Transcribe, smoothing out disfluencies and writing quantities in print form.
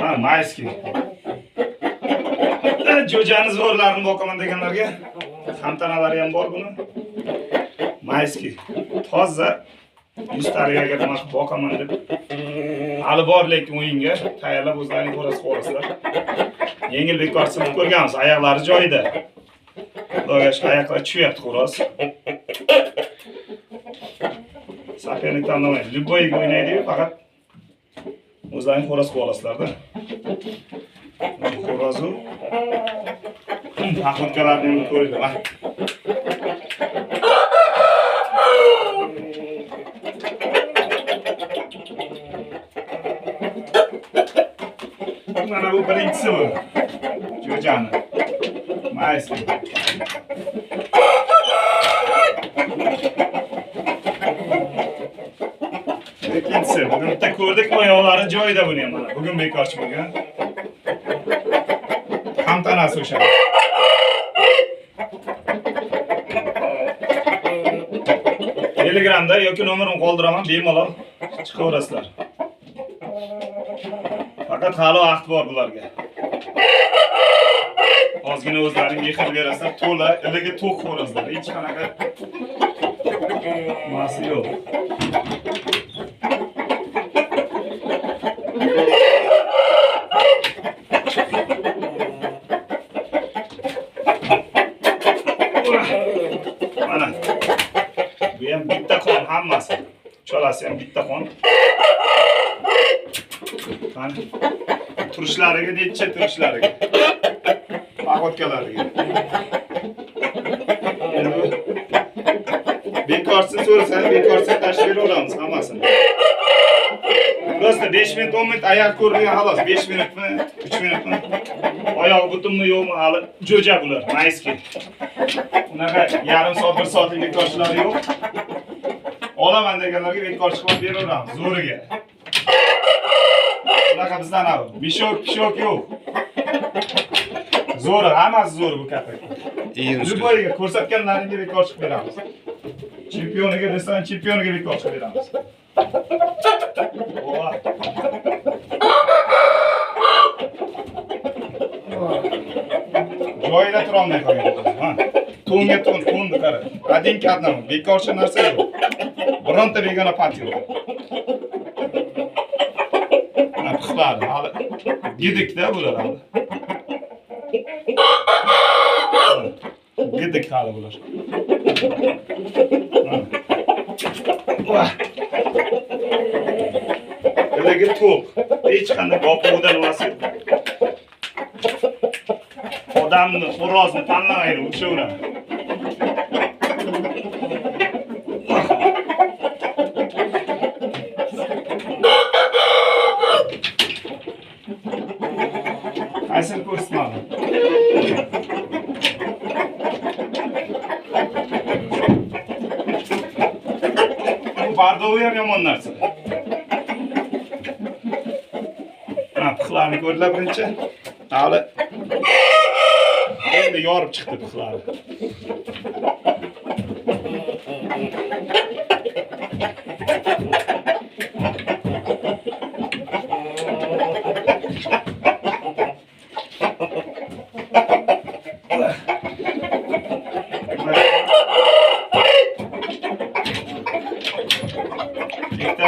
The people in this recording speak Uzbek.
Ha, mayski. Jo'jani zo'rlarini boqaman deganlarga hamtanalari ham bor buni. Mayski. Toza 100 tarigaga nima qilib boqaman deb. Hali bor lekin o'yinga tayyorlab o'zlaring ko'rasizlar. Yengil bekorchini ko'rganmiz, oyoqlari joyida. Xudoga shukr, oyoqlari tushyapti xo'roz. Sopernik tanlamaydi. Любойga o'ynaydi-yu, faqat o'zlaring xo'roz qo'lasizlar-da. Xo'rozu taxmitkalarni ko'ringlar. Mana bu birinchisi bu. Jo'jani. Maysi. Ikkinchisi. Bugün bitta ko'rdik, oyoqlari joyida buni ham mana. Bugun bekorchi bo'lgan. Hamtanasi o'sha. Telegramda yoki nomerimni qoldiraman, bemalol chiqaverasizlar. Faqat hali vaqt bor bularga. Ozgina o'zlaring mehr berasizlar, to'la, iliga to'q xo'rozlar. Hech qanaqa masi yo'q. Mana. Bu ham bitta qon hammasi. Cholasi ham bitta qon. Qani turishlariga, necha turishlariga. Paxotkalariga. Bekorsiz so'rasa, bekorsiz tashib beraveramiz hammasini. Prosta 5 minut, 10 minut oyoq ko'rgan xolos, 5 minutmi, 3 minutmi? Oyoq butunmi yo'qmi hali jo'ja bular, mayski. Unaqa yarim soat, 1 soatlik bekorchilar yo'q. Olaman deganlarga bekorchi qilib beraveramiz, zo'riga. Unaqa bizdan ham bishok yo'q. Zo'r, hammasi zo'r bu kapak. Любойga ko'rsatganlaringga bekor chiqib beramiz. Chempioniga desan, chempioniga bekor chiqib beramiz. Joyida tura olmay qolgan. Ha. To'nga to'ndi qara. Adin kadnam, bekorchi narsa yo'q. Bironta begona pat yo'q. Mana pixladi, hali yedikda bular hali. Yedik hali bular. Iliga to'q. Hech qanday boquvdan nimasi yo'q. Odamni, xo'rozni tanlamaydi, o'shaveradi. Qaysini ko'rsatmadi? Bu bardovi ham yomon narsa. Mana pixlarni ko'rdilar birinchi. Hali endi yorib chiqdi pixlari. Bitta